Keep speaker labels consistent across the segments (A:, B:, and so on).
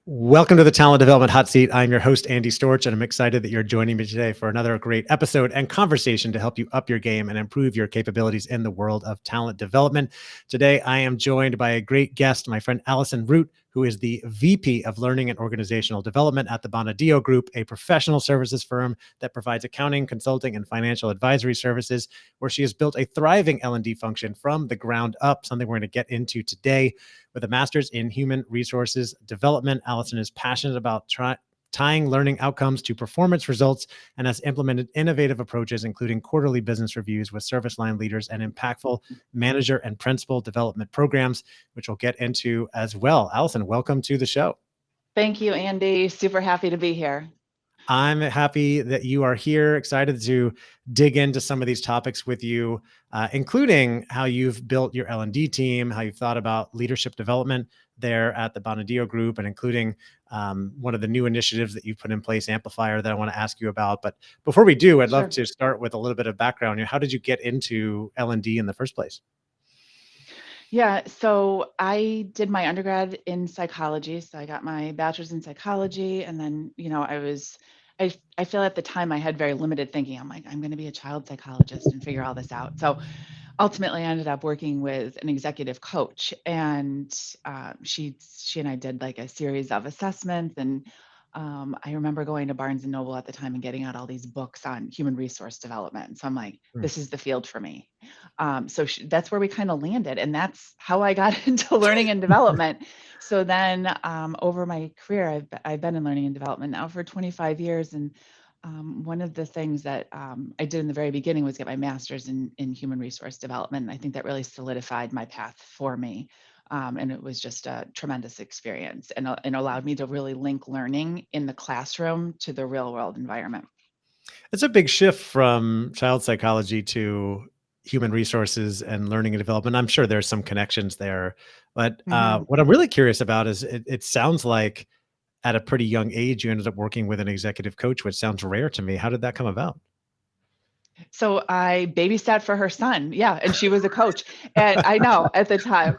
A: Welcome to the Talent Development Hot Seat. I'm your host, Andy Storch, and I'm excited that you're joining me today for another great episode and conversation to help you up your game and improve your capabilities in the world of talent development. Today, I am joined by a great guest, my friend Allyson Roote, who is the VP of Learning and Organizational Development at the Bonadio Group, a professional services firm that provides accounting, consulting, and financial advisory services, where she has built a thriving L&D function from the ground up, something we're going to get into today. With a master's in human resources development, Allyson is passionate about tying learning outcomes to performance results and has implemented innovative approaches, including quarterly business reviews with service line leaders and impactful manager and principal development programs, which we'll get into as well. Allyson, welcome to the show.
B: Thank you, Andy. Super happy to be here.
A: I'm happy that you are here, excited to dig into some of these topics with you, including how you've built your L&D team, how you've thought about leadership development there at the Bonadio Group, and including one of the new initiatives that you've put in place, Amplifier, that I want to ask you about. But before we do, I'd love to start with a little bit of background. How did you get into L&D in the first place?
B: Yeah, so I did my undergrad in psychology. So I got my bachelor's in psychology. And then, I feel at the time I had very limited thinking. I'm like, I'm going to be a child psychologist and figure all this out. So ultimately, I ended up working with an executive coach, and she and I did like a series of assessments. And I remember going to Barnes and Noble at the time and getting out all these books on human resource development. So I'm like, this is the field for me. That's where we kind of landed, and that's how I got into learning and development. So then, over my career, I've been in learning and development now for 25 years, and one of the things that I did in the very beginning was get my master's in human resource development. And I think that really solidified my path for me. And it was just a tremendous experience and allowed me to really link learning in the classroom to the real world environment.
A: It's a big shift from child psychology to human resources and learning and development. I'm sure there's some connections there, but
B: Mhm.
A: what I'm really curious about is it sounds like at a pretty young age, you ended up working with an executive coach, which sounds rare to me. How did that come about?
B: So I babysat for her son. Yeah, and she was a coach. And I know at the time,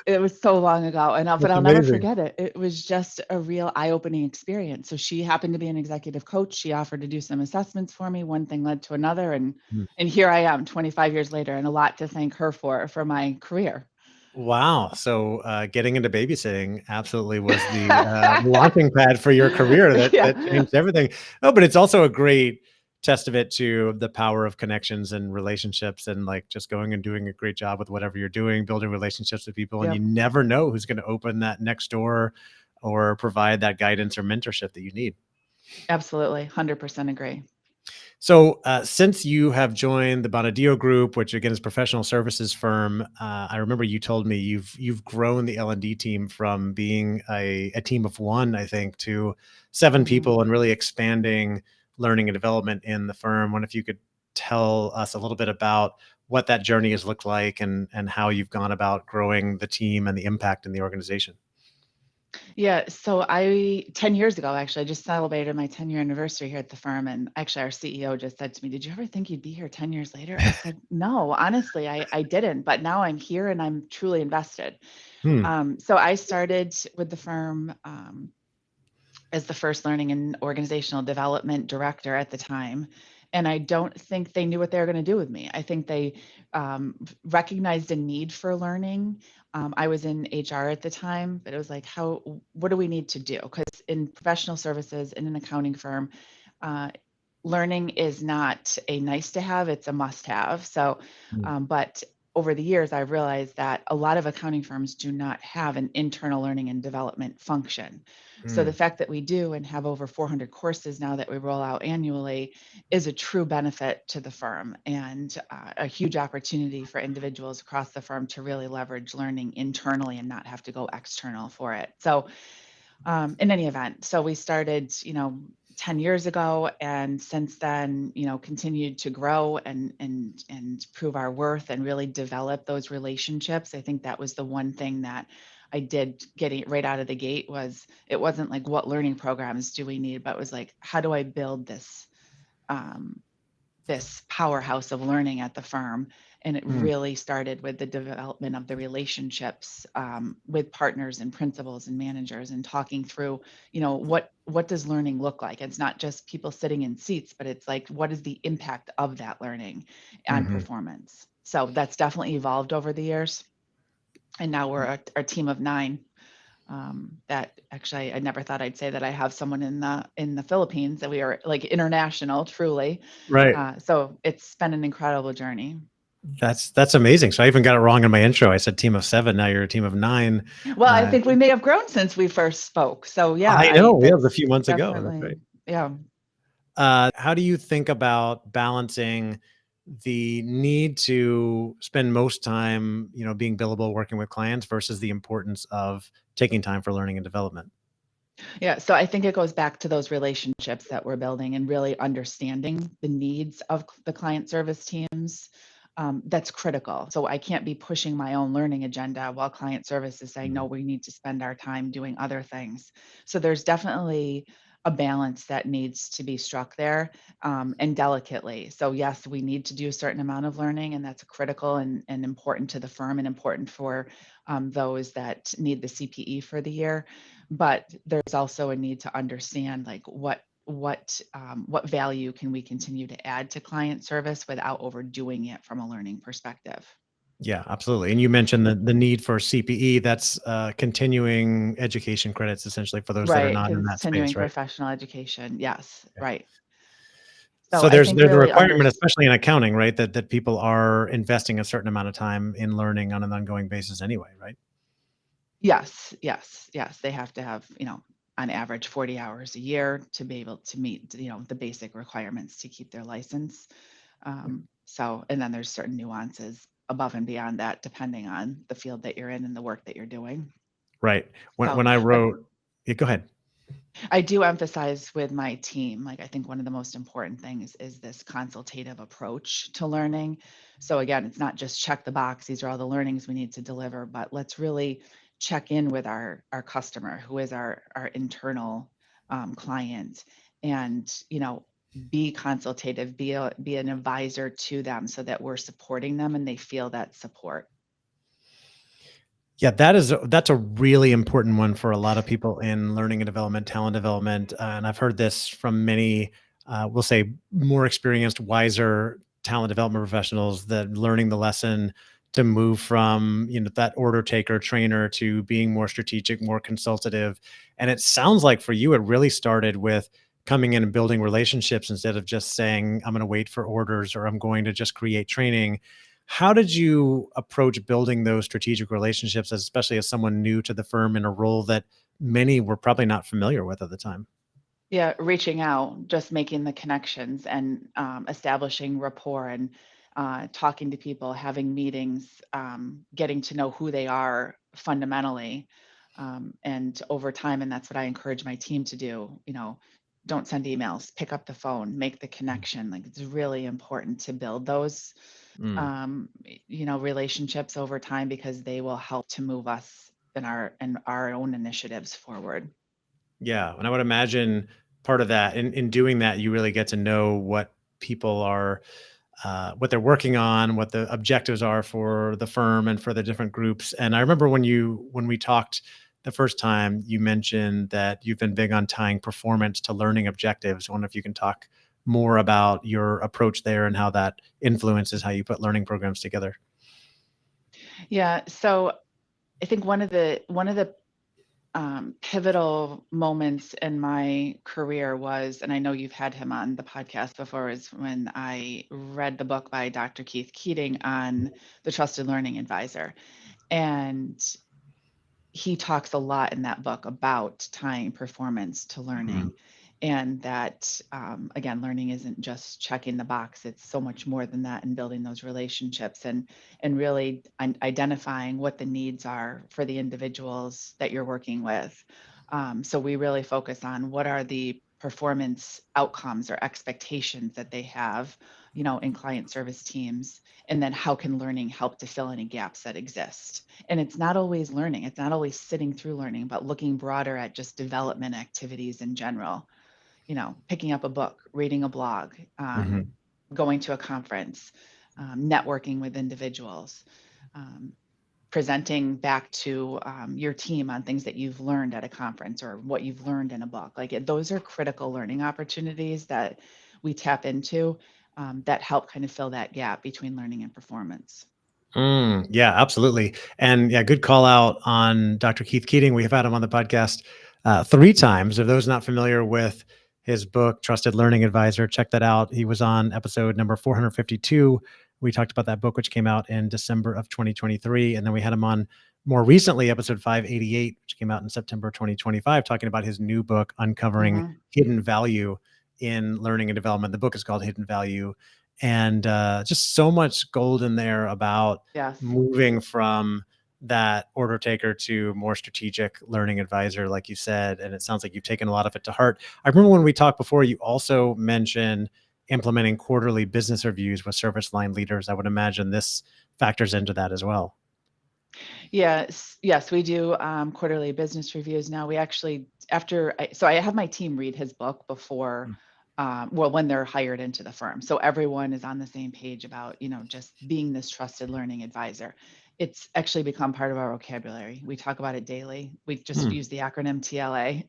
B: it was so long ago, but
A: That's
B: I'll never
A: amazing.
B: forget it. It was just a real eye-opening experience. So she happened to be an executive coach. She offered to do some assessments for me. One thing led to another,
A: Mm.
B: and here I am 25 years later, and a lot to thank her for my career.
A: Wow. So getting into babysitting absolutely was the launching pad for your career that
B: Yeah.
A: changed everything. Oh, but it's also a great testament to the power of connections and relationships and like just going and doing a great job with whatever you're doing, building relationships with people. And you
B: Yep.
A: never know who's going to open that next door or provide that guidance or mentorship that you need.
B: Absolutely. 100% agree.
A: So, since you have joined the Bonadio Group, which again is a professional services firm, I remember you told me you've grown the L&D team from being a team of one, I think, to 7
B: Mhm.
A: people and really expanding learning and development in the firm. Wonder if you could tell us a little bit about what that journey has looked like and how you've gone about growing the team and the impact in the organization.
B: Yeah, so 10 years ago, actually, I just celebrated my 10-year anniversary here at the firm. And actually, our CEO just said to me, "Did you ever think you'd be here 10 years later?" I said, "No, honestly, I didn't. But now I'm here and I'm truly invested."
A: Hmm.
B: So I started with the firm as the first learning and organizational development director at the time. And I don't think they knew what they were going to do with me. I think they recognized a need for learning. I was in HR at the time, but it was like, what do we need to do? Because in professional services, in an accounting firm, uh, learning is not a nice to have, it's a must have. So,
A: Hmm.
B: but over the years, I've realized that a lot of accounting firms do not have an internal learning and development function. So the
A: Hmm.
B: fact that we do and have over 400 courses now that we roll out annually is a true benefit to the firm, and a huge opportunity for individuals across the firm to really leverage learning internally and not have to go external for it. So in any event, so we started, 10 years ago, and since then, continued to grow and prove our worth and really develop those relationships. I think that was the one thing that I did getting right out of the gate. Was it wasn't like, what learning programs do we need, but it was like, how do I build um, this powerhouse of learning at the firm? And it
A: Mm.
B: really started with the development of the relationships with partners and principals and managers, and talking through, what does learning look like? It's not just people sitting in seats, but it's like, what is the impact of that learning on
A: Hmm.
B: performance? So that's definitely evolved over the years. And now we're a team of 9. That actually, I never thought I'd say that I have someone in the Philippines, that we are like international, truly.
A: Right.
B: So it's been an incredible journey.
A: That's amazing. So I even got it wrong in my intro. I said team of 7. Now you're a team of 9.
B: Well, I think we may have grown since we first spoke. So yeah,
A: I know. Yeah, it was a
B: that's
A: few months ago. That's
B: definitely,
A: right.
B: yeah.
A: How do you think about balancing the need to spend most time, being billable, working with clients versus the importance of taking time for learning and development?
B: Yeah, so I think it goes back to those relationships that we're building and really understanding the needs of the client service teams. That's critical. So I can't be pushing my own learning agenda while client service is saying, no,
A: Mhm.
B: we need to spend our time doing other things. So there's definitely a balance that needs to be struck there, and delicately. So yes, we need to do a certain amount of learning, and that's critical and important to the firm, and important for those that need the CPE for the year. But there's also a need to understand, like, what value can we continue to add to client service without overdoing it from a learning perspective.
A: Yeah, absolutely. And you mentioned the need for CPE. That's continuing education credits, essentially, for those that are
B: Right,
A: not in that
B: continuing
A: space, right?
B: professional education. Yes,
A: Yeah.
B: right. So
A: So
B: I
A: there's
B: think
A: there's a
B: really
A: requirement, especially in accounting, right? That people are investing a certain amount of time in learning on an ongoing basis anyway, right?
B: Yes, yes, yes. They have to have, on average 40 hours a year to be able to meet, the basic requirements to keep their license. So, and then there's certain nuances above and beyond that, depending on the field that you're in and the work that you're doing.
A: Right. When
B: So,
A: I
B: but
A: wrote, yeah, go ahead.
B: I do emphasize with my team, like, I think one of the most important things is this consultative approach to learning. So again, it's not just check the box, these are all the learnings we need to deliver, but let's really check in with our customer, who is our internal client, and be consultative, be an advisor to them, so that we're supporting them and they feel that support.
A: Yeah, that's a really important one for a lot of people in learning and development, talent development, and I've heard this from many, we'll say, more experienced, wiser talent development professionals, that learning the lesson to move from, that order taker trainer to being more strategic, more consultative. And it sounds like for you, it really started with coming in and building relationships instead of just saying, I'm going to wait for orders, or I'm going to just create training. How did you approach building those strategic relationships, especially as someone new to the firm in a role that many were probably not familiar with at the time?
B: Yeah, reaching out, just making the connections, and establishing rapport, and talking to people, having meetings, getting to know who they are fundamentally, and over time. And that's what I encourage my team to do. Don't send emails, pick up the phone, make the connection. Like, it's really important to build those,
A: Mm.
B: relationships over time, because they will help to move us in our own initiatives forward.
A: Yeah, and I would imagine part of that, in doing that, you really get to know what people are, what they're working on, what the objectives are for the firm and for the different groups. And I remember when we talked the first time, you mentioned that you've been big on tying performance to learning objectives. I wonder if you can talk more about your approach there and how that influences how you put learning programs together.
B: Yeah. So I think one of the pivotal moments in my career was, and I know you've had him on the podcast before, is when I read the book by Dr. Keith Keating on the trusted learning advisor. And he talks a lot in that book about tying performance to
A: Mhm.
B: learning, and that, again, learning isn't just checking the box, it's so much more than that, and building those relationships, and really identifying what the needs are for the individuals that you're working with. So we really focus on what are the performance outcomes or expectations that they have, in client service teams, and then how can learning help to fill any gaps that exist. And it's not always learning, it's not always sitting through learning, but looking broader at just development activities in general. Picking up a book, reading a blog,
A: Mhm.
B: going to a conference, networking with individuals, um, presenting back to your team on things that you've learned at a conference or what you've learned in a book. Those are critical learning opportunities that we tap into that help kind of fill that gap between learning and performance.
A: Yeah, absolutely. And yeah, good call out on Dr. Keith Keating. We have had him on the podcast 3 times. If those not familiar with his book, Trusted Learning Advisor, check that out. He was on episode number 452. We talked about that book, which came out in December of 2023. And then we had him on more recently, episode 588, which came out in September 2025, talking about his new book, Uncovering
B: Mm-hmm.
A: Hidden Value in Learning and Development. The book is called Hidden Value, and just so much gold in there about
B: Yes.
A: moving from that order taker to more strategic learning advisor, like you said. And it sounds like you've taken a lot of it to heart. I remember when we talked before, you also mentioned implementing quarterly business reviews with service line leaders. I would imagine this factors into that as well.
B: Yes, we do quarterly business reviews now. We actually, so I have my team read his book before,
A: Mm.
B: well, when they're hired into the firm. So everyone is on the same page about, just being this trusted learning advisor. It's actually become part of our vocabulary. We talk about it daily. We just
A: Hmm.
B: use the acronym TLA.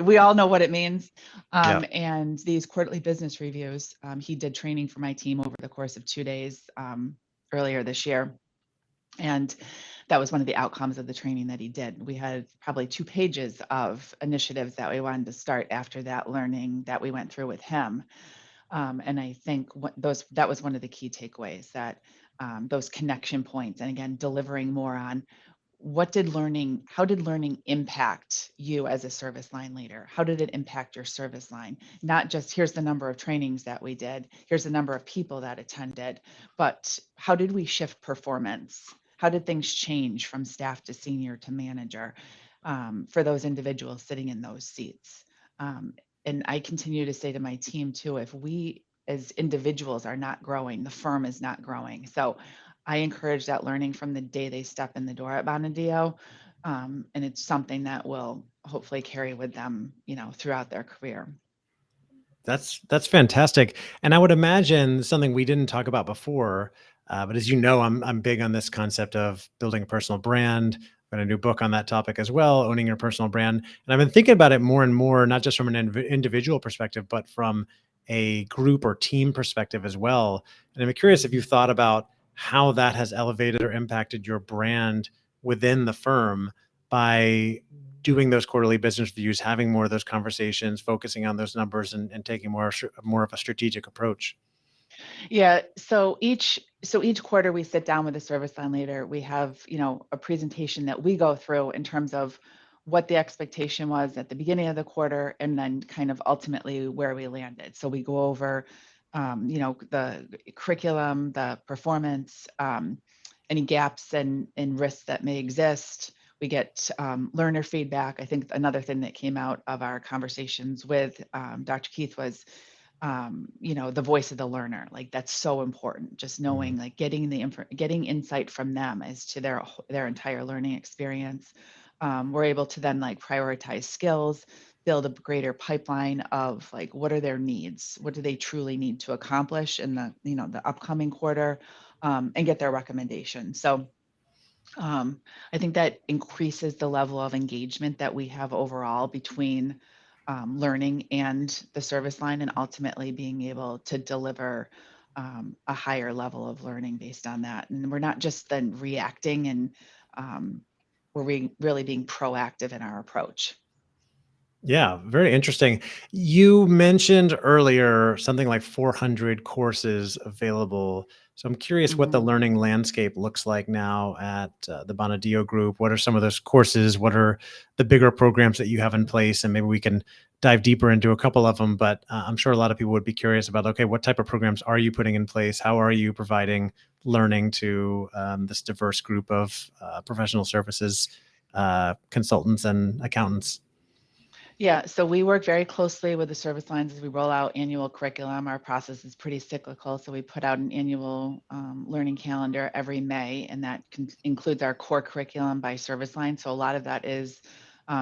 B: We all know what it means.
A: Yeah.
B: And these quarterly business reviews, he did training for my team over the course of 2 days earlier this year. And that was one of the outcomes of the training that he did. We had probably 2 pages of initiatives that we wanted to start after that learning that we went through with him. And I think that was one of the key takeaways, that those connection points, and again, delivering more on how did learning impact you as a service line leader? How did it impact your service line? Not just here's the number of trainings that we did, here's the number of people that attended, but how did we shift performance? How did things change from staff to senior to manager for those individuals sitting in those seats? And I continue to say to my team too, if we as individuals are not growing, the firm is not growing. So I encourage that learning from the day they step in the door at Bonadio. And it's something that will hopefully carry with them, throughout their career.
A: That's fantastic, and I would imagine something we didn't talk about before, but as you know, I'm big on this concept of building a personal brand. I've got a new book on that topic as well, owning your personal brand. And I've been thinking about it more and more, not just from an individual perspective, but from a group or team perspective as well. And I'm curious if you've thought about how that has elevated or impacted your brand within the firm by doing those quarterly business reviews, having more of those conversations, focusing on those numbers, and taking more of a strategic approach.
B: Yeah. So each quarter we sit down with a service line leader. We have, a presentation that we go through in terms of what the expectation was at the beginning of the quarter, and then kind of ultimately where we landed. So we go over, the curriculum, the performance, any gaps and risks that may exist. We get learner feedback. I think another thing that came out of our conversations with Dr. Keith was the voice of the learner. Like, that's so important, just knowing,
A: Mhm.
B: like, getting insight from them as to their entire learning experience. We're able to then like prioritize skills, build a greater pipeline of like what are their needs, what do they truly need to accomplish in the upcoming quarter, and get their recommendations. So I think that increases the level of engagement that we have overall between learning and the service line, and ultimately being able to deliver a higher level of learning based on that. And we're not just then reacting, and we're really being proactive in our approach.
A: Yeah, very interesting. You mentioned earlier something like 400 courses available. So I'm curious what the
B: Mhm.
A: learning landscape looks like now at the Bonadio Group. What are some of those courses? What are the bigger programs that you have in place? And maybe we can dive deeper into a couple of them. But I'm sure a lot of people would be curious about, okay, what type of programs are you putting in place? How are you providing learning to this diverse group of professional services consultants and accountants?
B: Yeah, so we work very closely with the service lines as we roll out annual curriculum. Our process is pretty cyclical, so we put out an annual learning calendar every May, and that includes our core curriculum by service line. So a lot of that is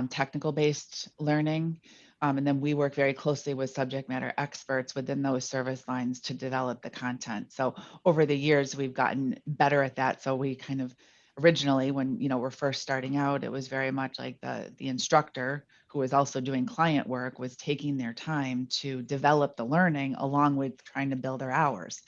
B: technical-based learning. And then we work very closely with subject matter experts within those service lines to develop the content. So over the years, we've gotten better at that. So we kind of originally, when we're first starting out, it was very much like the instructor who was also doing client work was taking their time to develop the learning along with trying to build their hours.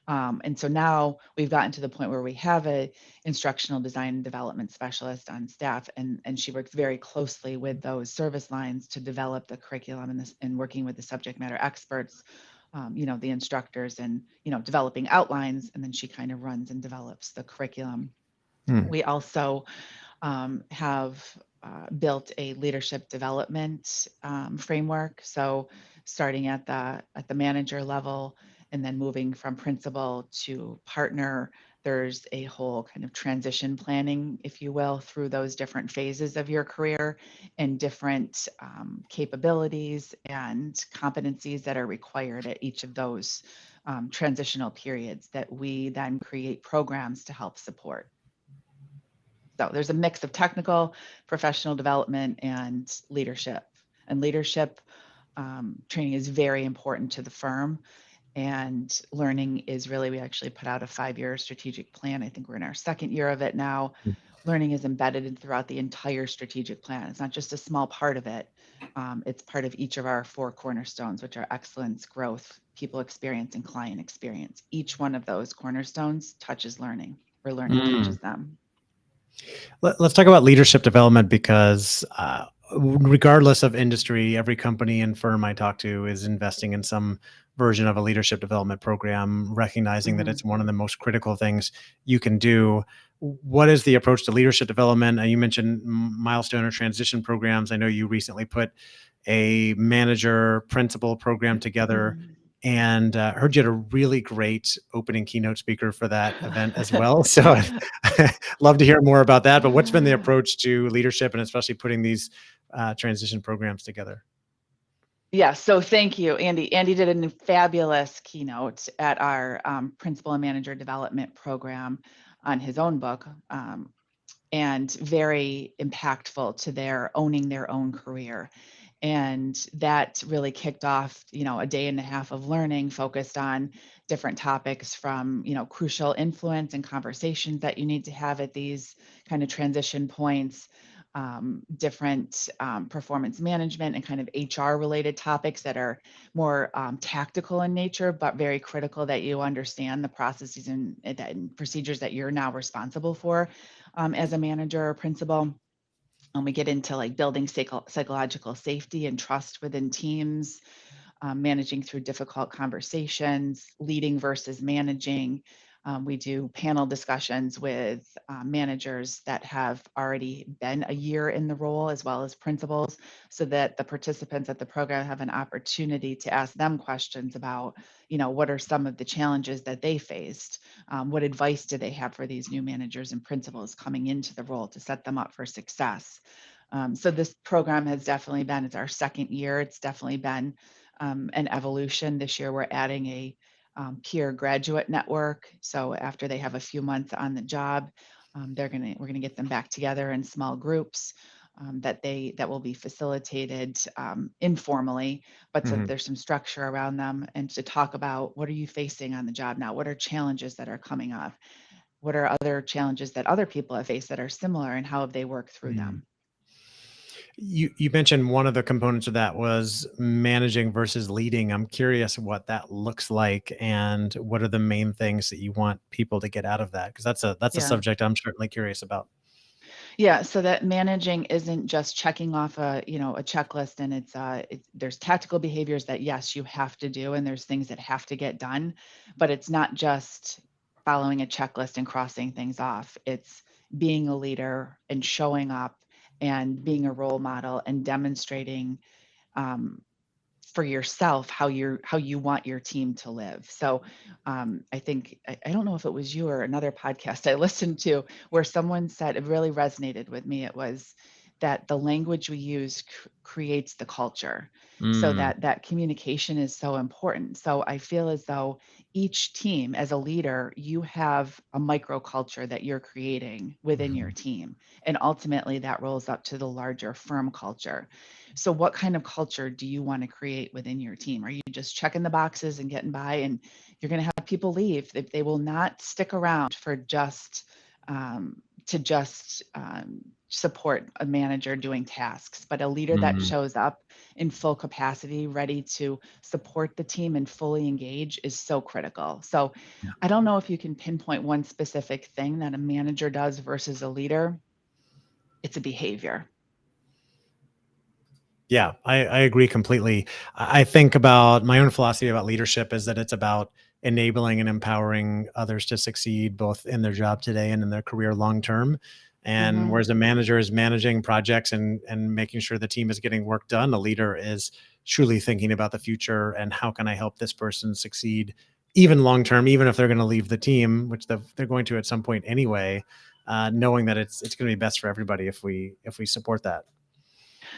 B: And so now we've gotten to the point where we have a instructional design and development specialist on staff, and she works very closely with those service lines to develop the curriculum and working with the subject matter experts, the instructors, and developing outlines, and then she kind of runs and develops the curriculum.
A: Hmm.
B: We also have built a leadership development framework. So starting at the manager level and then moving from principal to partner, there's a whole kind of transition planning, if you will, through those different phases of your career and different capabilities and competencies that are required at each of those transitional periods that we then create programs to help support. So there's a mix of technical, professional development, and leadership. And leadership training is very important to the firm. And learning is really, we actually put out a 5-year strategic plan. I think we're in our second year of it now. Learning is embedded throughout the entire strategic plan. It's not just a small part of it. It's part of each of our 4 cornerstones, which are excellence, growth, people experience, and client experience. Each one of those cornerstones touches learning, or learning touches them.
A: Let's talk about leadership development because regardless of industry, every company and firm I talk to is investing in some version of a leadership development program, recognizing that
B: Mhm.
A: it's one of the most critical things you can do. What is the approach to leadership development? You mentioned milestone or transition programs. I know you recently put a manager principal program together
B: Mhm.
A: and heard you had a really great opening keynote speaker for that event as well. So I'd love to hear more about that. But what's been the approach to leadership and especially putting these transition programs together?
B: Yeah, so thank you, Andy. Andy did a fabulous keynote at our principal and manager development program on his own book, and very impactful to their owning their own career. And that really kicked off, a day and a half of learning focused on different topics from, crucial influence and conversations that you need to have at these kind of transition points, different performance management and kind of HR related topics that are more tactical in nature, but very critical that you understand the processes and procedures that you're now responsible for as a manager or principal. We get into like building psychological safety and trust within teams, managing through difficult conversations, leading versus managing. We do panel discussions with managers that have already been a year in the role, as well as principals, so that the participants at the program have an opportunity to ask them questions about, what are some of the challenges that they faced? What advice do they have for these new managers and principals coming into the role to set them up for success? So this program has definitely been, it's our second year. It's definitely been an evolution. This year, we're adding a peer graduate network. So after they have a few months on the job, we're gonna get them back together in small groups that will be facilitated informally, but so that
A: Mhm.
B: there's some structure around them, and to talk about what are you facing on the job now? What are challenges that are coming up? What are other challenges that other people have faced that are similar, and how have they worked through
A: Mm.
B: them?
A: You mentioned one of the components of that was managing versus leading. I'm curious what that looks like and what are the main things that you want people to get out of that? Because that's a
B: Yeah.
A: subject I'm certainly curious about.
B: Yeah, so that managing isn't just checking off a checklist, and there's tactical behaviors that yes, you have to do, and there's things that have to get done, but it's not just following a checklist and crossing things off. It's being a leader and showing up and being a role model and demonstrating um, for yourself how you want your team to live. So I think I don't know if it was you or another podcast I listened to where someone said it really resonated with me. It was that the language we use creates the culture. So
A: Mm,
B: that communication is so important. So I feel as though each team, as a leader, you have a microculture that you're creating within your
A: mhm.
B: team. And ultimately that rolls up to the larger firm culture. So what kind of culture do you want to create within your team? Are you just checking the boxes and getting by? And you're going to have people leave. They will not stick around for just to just support a manager doing tasks, but a leader that
A: Mm.
B: shows up in full capacity, ready to support the team and fully engage is so critical. So I don't know if you can pinpoint one specific thing that a manager does versus a leader. It's a behavior.
A: Yeah, I agree completely. I think about my own philosophy about leadership is that it's about enabling and empowering others to succeed both in their job today and in their career long term. And
B: Hmm.
A: whereas a manager is managing projects and making sure the team is getting work done, a leader is truly thinking about the future and how can I help this person succeed even long term, even if they're going to leave the team, which they're going to at some point anyway. Knowing that it's going to be best for everybody if we support that.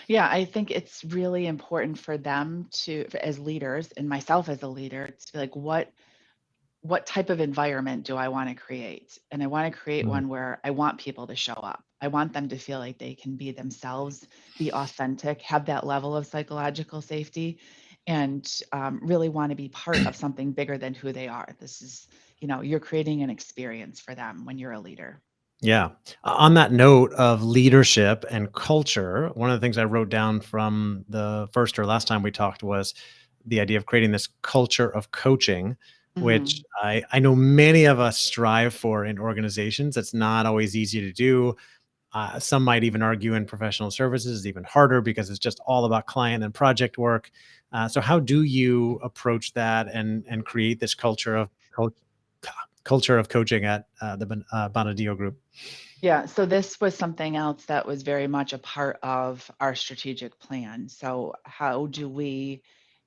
B: Yeah, I think it's really important for them to, as leaders, and myself as a leader, to be like, what type of environment do I want to create? And I want to create
A: Mm.
B: one where I want people to show up. I want them to feel like they can be themselves, be authentic, have that level of psychological safety, and really want to be part of something bigger than who they are. This is, you're creating an experience for them when you're a leader.
A: Yeah. On that note of leadership and culture, one of the things I wrote down from the first or last time we talked was the idea of creating this culture of coaching, which
B: Hmm.
A: I know many of us strive for in organizations. It's not always easy to do. Some might even argue in professional services is even harder because it's just all about client and project work. So, how do you approach that and create this culture of coaching at the Bonadio Group?
B: Yeah, so this was something else that was very much a part of our strategic plan. So how do we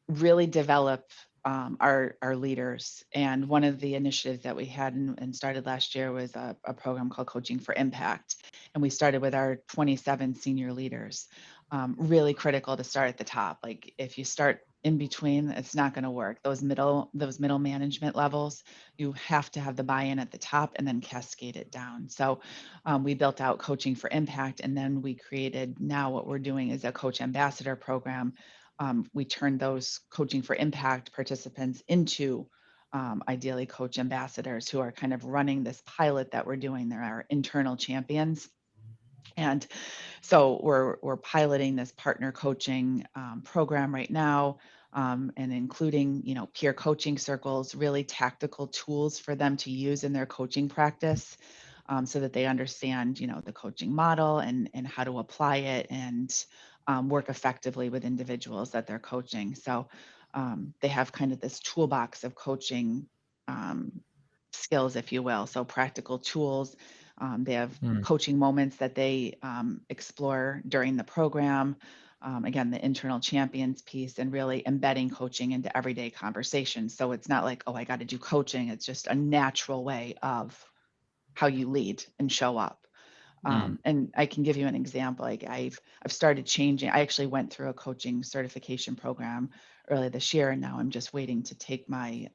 B: really develop our leaders? And one of the initiatives that we had and started last year was a program called Coaching for Impact. And we started with our 27 senior leaders. Really critical to start at the top. Like if you start in between, it's not going to work. Those middle management levels, you have to have the buy-in at the top and then cascade it down. So we built out Coaching for Impact, and then we created, now what we're doing is a coach ambassador program. We turned those Coaching for Impact participants into ideally coach ambassadors who are kind of running this pilot that we're doing. They're our internal champions. And so we're piloting this partner coaching program right now, and including peer coaching circles, really tactical tools for them to use in their coaching practice, so that they understand the coaching model and how to apply it and work effectively with individuals that they're coaching. So they have kind of this toolbox of coaching um, skills, if you will. So practical tools. They have
A: Mm,
B: coaching moments that they explore during the program. Again, the internal champions piece and really embedding coaching into everyday conversations. So it's not like, oh, I got to do coaching. It's just a natural way of how you lead and show up.
A: mm,
B: And I can give you an example. Like I've started changing. I actually went through a coaching certification program early this year, and now I'm just waiting to take my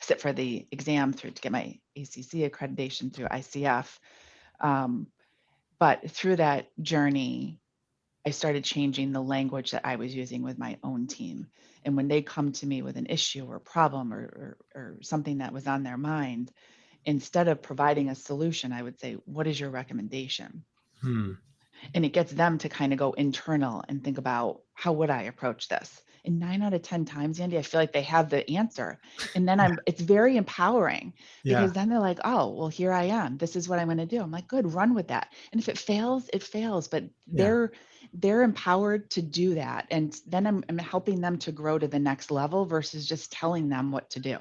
B: sit for the exam through to get my ACC accreditation through ICF. Um, but through that journey, I started changing the language that I was using with my own team. And when they come to me with an issue or problem or something that was on their mind, instead of providing a solution, I would say, what is your recommendation?
A: mm.
B: And it gets them to kind of go internal and think about, how would I approach this? And 9 out of 10 times, Andy, I feel like they have the answer. And then
A: Yeah,
B: it's very empowering
A: yeah,
B: because then they're like, oh, well, here I am. This is what I'm going to do. I'm like, good, run with that. And if it fails, it fails, but
A: yeah.
B: they're empowered to do that. And then I'm helping them to grow to the next level versus just telling them what to do.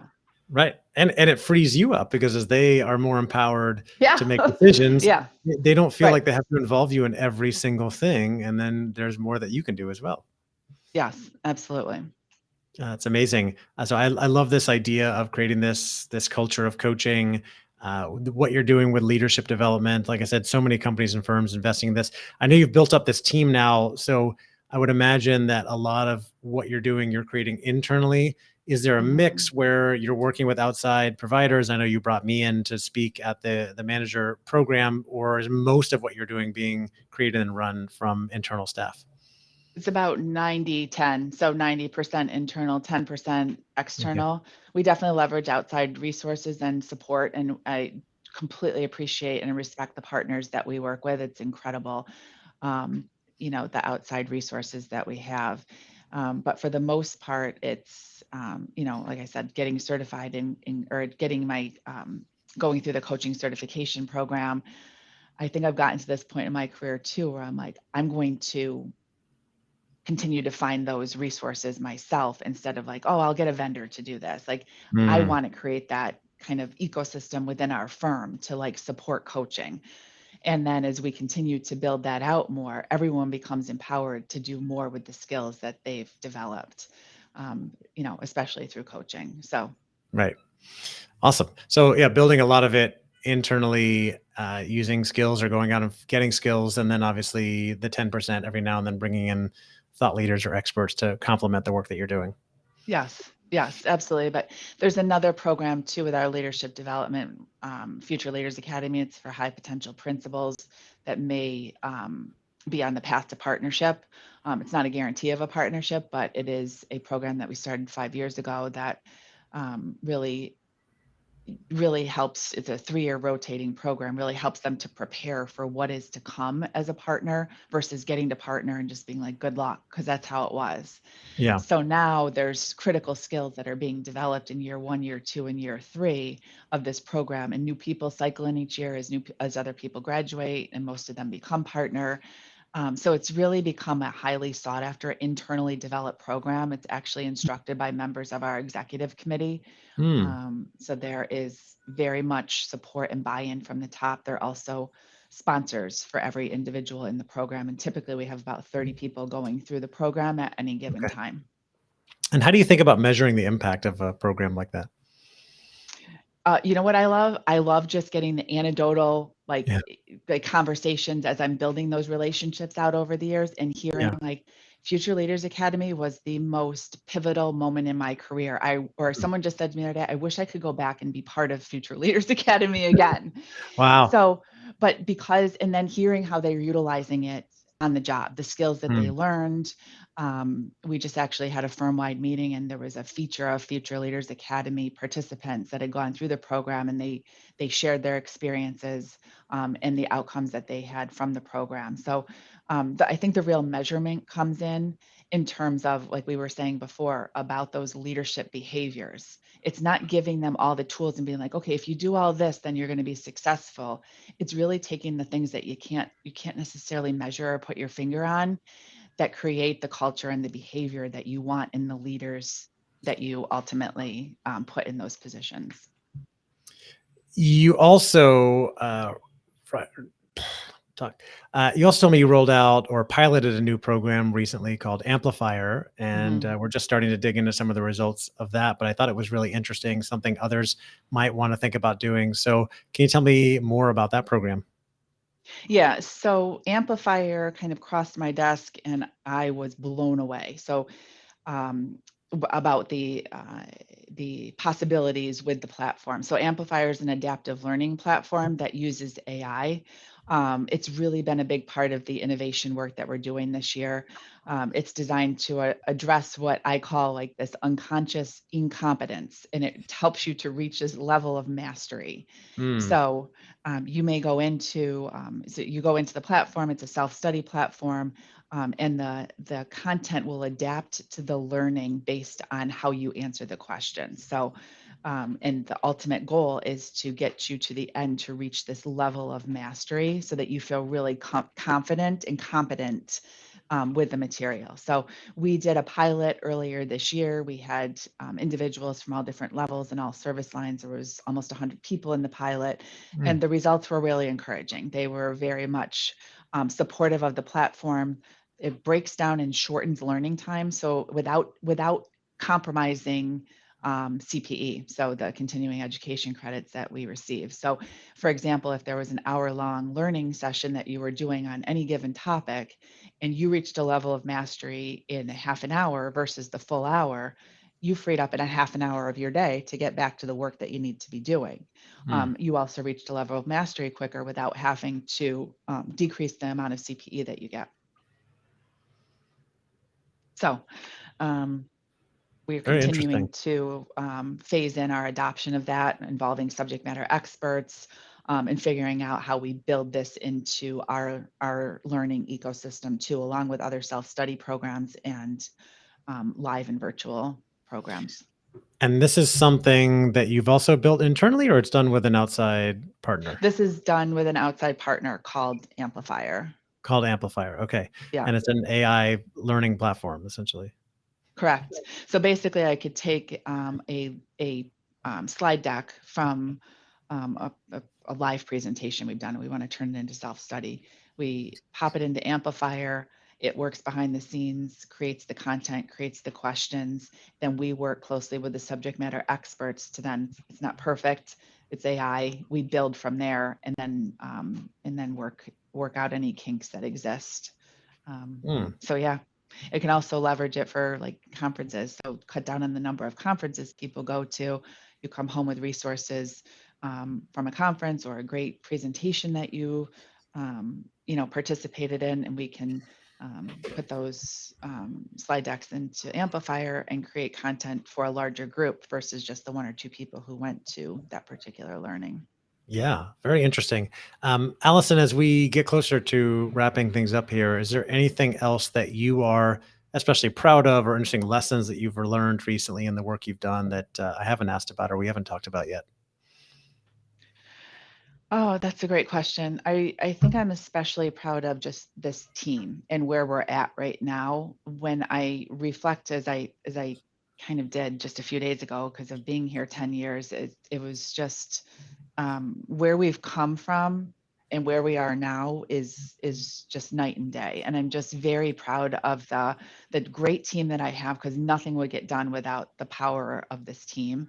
A: Right. And it frees you up because as they are more empowered
B: Yeah.
A: to make decisions,
B: Yeah.
A: they don't feel
B: Right.
A: like they have to involve you in every single thing. And then there's more that you can do as well.
B: Yes, absolutely.
A: It's amazing. So I love this idea of creating this culture of coaching. what you're doing with leadership development. Like I said, so many companies and firms investing in this. I know you've built up this team now, so I would imagine that a lot of what you're doing, you're creating internally. Is there a
B: Mhm.
A: mix where you're working with outside providers? I know you brought me in to speak at the manager program, or is most of what you're doing being created and run from internal staff?
B: It's about 90-10, so 90% internal, 10%
A: Okay.
B: external. We definitely leverage outside resources and support, and I completely appreciate and respect the partners that we work with. It's incredible, um, the outside resources that we have. But for the most part, it's, like I said, getting certified or getting my, going through the coaching certification program. I think I've gotten to this point in my career too, where I'm like, I'm going to continue to find those resources myself instead of like, oh, I'll get a vendor to do this. Like, I
A: Mm,
B: want to create that kind of ecosystem within our firm to like support coaching. And then as we continue to build that out more, everyone becomes empowered to do more with the skills that they've developed, especially through coaching. So,
A: right. Awesome. So yeah, building a lot of it internally, using skills or going out and getting skills, and then obviously the 10% every now and then bringing in thought leaders or experts to complement the work that you're doing.
B: yes, yes, absolutely. But there's another program too with our leadership development, Future Leaders Academy. It's for high potential principals that may be on the path to partnership. It's not a guarantee of a partnership, but it is a program that we started 5 years ago that really helps. It's a 3-year rotating program, really helps them to prepare for what is to come as a partner versus getting to partner and just being like, good luck, because that's how it was.
A: Yeah.
B: So now there's critical skills that are being developed in year 1, year 2, and year 3 of this program. And new people cycle in each year as other people graduate, and most of them become partner. So it's really become a highly sought after internally developed program. It's actually instructed by members of our executive committee.
A: Hmm.
B: So there is very much support and buy-in from the top. There are also sponsors for every individual in the program. And typically we have about 30 people going through the program at any given
A: Okay.
B: time.
A: And how do you think about measuring the impact of a program like that?
B: You know what I love? I love just getting the anecdotal, like
A: Yeah.
B: the conversations as I'm building those relationships out over the years and hearing
A: Yeah.
B: like Future Leaders Academy was the most pivotal moment in my career. Or
A: Mm.
B: someone just said to me the other day, I wish I could go back and be part of Future Leaders Academy again.
A: Wow.
B: So, but and then hearing how they're utilizing it on the job, the skills that they
A: Mm.
B: learned. We just actually had a firm-wide meeting, and there was a feature of Future Leaders Academy participants that had gone through the program, and they shared their experiences and the outcomes that they had from the program. So, I think the real measurement comes in terms of, like we were saying before, about those leadership behaviors. It's not giving them all the tools and being like, okay, if you do all this, then you're going to be successful. It's really taking the things that you can't necessarily measure or put your finger on that create the culture and the behavior that you want in the leaders that you ultimately put in those positions.
A: You also fri- talk. You also told me you rolled out or piloted a new program recently called Amplifier, and
B: Mhm.
A: we're just starting to dig into some of the results of that. But I thought it was really interesting, something others might want to think about doing. So, can you tell me more about that program?
B: Yeah, so Amplifier kind of crossed my desk and I was blown away. So um, about the possibilities with the platform. So Amplifier is an adaptive learning platform that uses AI. It's really been a big part of the innovation work that we're doing this year. It's designed to address what I call like this unconscious incompetence, and it helps you to reach this level of mastery.
A: Mm,
B: So you go into the platform. It's a self-study platform, and the content will adapt to the learning based on how you answer the question. So, and the ultimate goal is to get you to the end to reach this level of mastery, so that you feel really confident and competent with the material. So we did a pilot earlier this year. We had individuals from all different levels and all service lines. There was almost 100 people in the pilot,
A: mm,
B: and the results were really encouraging. They were very much supportive of the platform. It breaks down and shortens learning time. So without compromising CPE, so the continuing education credits that we receive. So, for example, if there was an hour-long learning session that you were doing on any given topic, and you reached a level of mastery in a half an hour versus the full hour, you freed up in a half an hour of your day to get back to the work that you need to be doing.
A: Mm.
B: You also reached a level of mastery quicker without having to decrease the amount of CPE that you get. So, um, we're
A: Very interesting.
B: continuing to phase in our adoption of that, involving subject matter experts, and figuring out how we build this into our learning ecosystem too, along with other self-study programs and live and virtual programs.
A: And this is something that you've also built internally, or it's done with an outside partner?
B: This is done with an outside partner called Amplifier.
A: Called Amplifier. Okay.
B: Yeah.
A: And it's an AI learning platform, essentially.
B: Correct. So basically, I could take a slide deck from a live presentation we've done, and we want to turn it into self-study. We pop it into Amplifier. It works behind the scenes, creates the content, creates the questions. Then we work closely with the subject matter experts to then, it's not perfect, it's AI. We build from there, and then work out any kinks that exist.
A: Mm.
B: So yeah. It can also leverage it for like conferences. So cut down on the number of conferences people go to. You come home with resources from a conference or a great presentation that you participated in, and we can put those slide decks into Amplifier and create content for a larger group versus just the one or two people who went to that particular learning.
A: Yeah, very interesting. Allyson, as we get closer to wrapping things up here, is there anything else that you are especially proud of, or interesting lessons that you've learned recently in the work you've done that I haven't asked about or we haven't talked about yet?
B: Oh, that's a great question. I think I'm especially proud of just this team and where we're at right now. When I reflect, as I kind of did just a few days ago, because of being here 10 years, it was just where we've come from and where we are now is just night and day. And I'm just very proud of the great team that I have, because nothing would get done without the power of this team.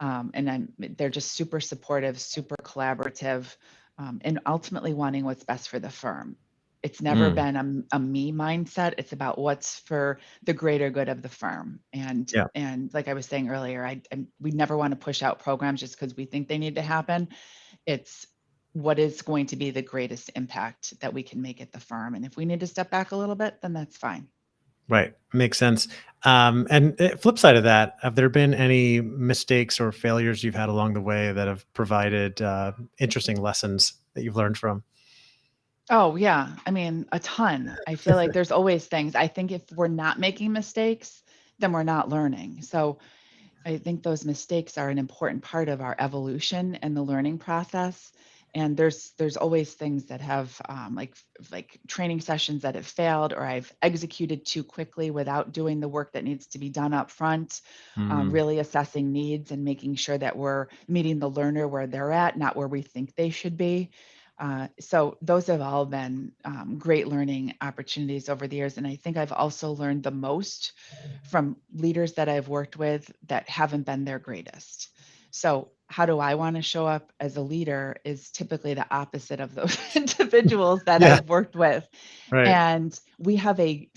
B: And they're just super supportive, super collaborative, and ultimately wanting what's best for the firm. It's never
A: Mm.
B: been a me mindset. It's about what's for the greater good of the firm. And
A: Yeah.
B: and like I was saying earlier, we never want to push out programs just because we think they need to happen. It's what is going to be the greatest impact that we can make at the firm. And if we need to step back a little bit, then that's fine.
A: Right. Makes sense. And flip side of that, have there been any mistakes or failures you've had along the way that have provided interesting lessons that you've learned from?
B: Oh, yeah. I mean, a ton. I feel like there's always things. I think if we're not making mistakes, then we're not learning. So I think those mistakes are an important part of our evolution and the learning process. And there's always things that have like training sessions that have failed, or I've executed too quickly without doing the work that needs to be done up front.
A: Mm.
B: Really assessing needs and making sure that we're meeting the learner where they're at, not where we think they should be. So those have all been great learning opportunities over the years. And I think I've also learned the most from leaders that I've worked with that haven't been their greatest. So how do I want to show up as a leader is typically the opposite of those individuals that
A: Yeah.
B: I've worked with.
A: Right.
B: And we have a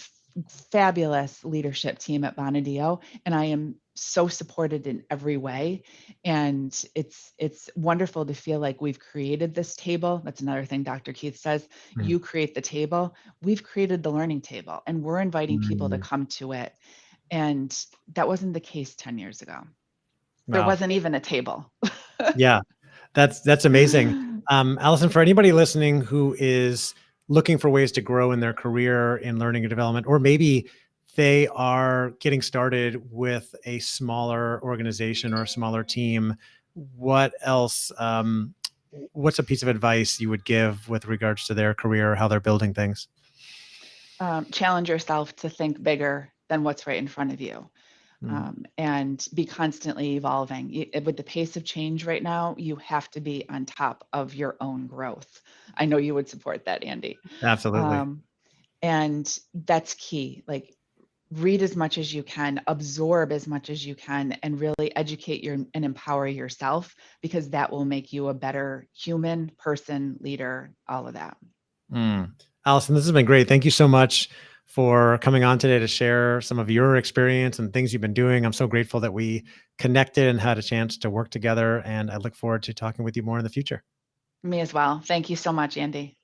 B: fabulous leadership team at Bonadio, and I am so supported in every way. And it's wonderful to feel like we've created this table. That's another thing Dr. Keith says.
A: Mm.
B: You create the table. We've created the learning table, and we're inviting people to
A: Mm.
B: come to it. And that wasn't the case 10 years ago. There
A: Wow.
B: wasn't even a table.
A: Yeah. That's amazing. Allyson, for anybody listening who is looking for ways to grow in their career in learning and development, or maybe they are getting started with a smaller organization or a smaller team, what else, what's a piece of advice you would give with regards to their career, how they're building things?
B: Challenge yourself to think bigger than what's right in front of you.
A: Mm.
B: And be constantly evolving. With the pace of change right now, you have to be on top of your own growth. I know you would support that, Andy.
A: Absolutely.
B: And that's key. Like read as much as you can, absorb as much as you can, and really educate and empower yourself, because that will make you a better human, person, leader, all of that.
A: Allyson, this has been great. Thank you so much for coming on today to share some of your experience and things you've been doing. I'm so grateful that we connected and had a chance to work together, and I look forward to talking with you more in the future.
B: Me as well. Thank you so much, Andy.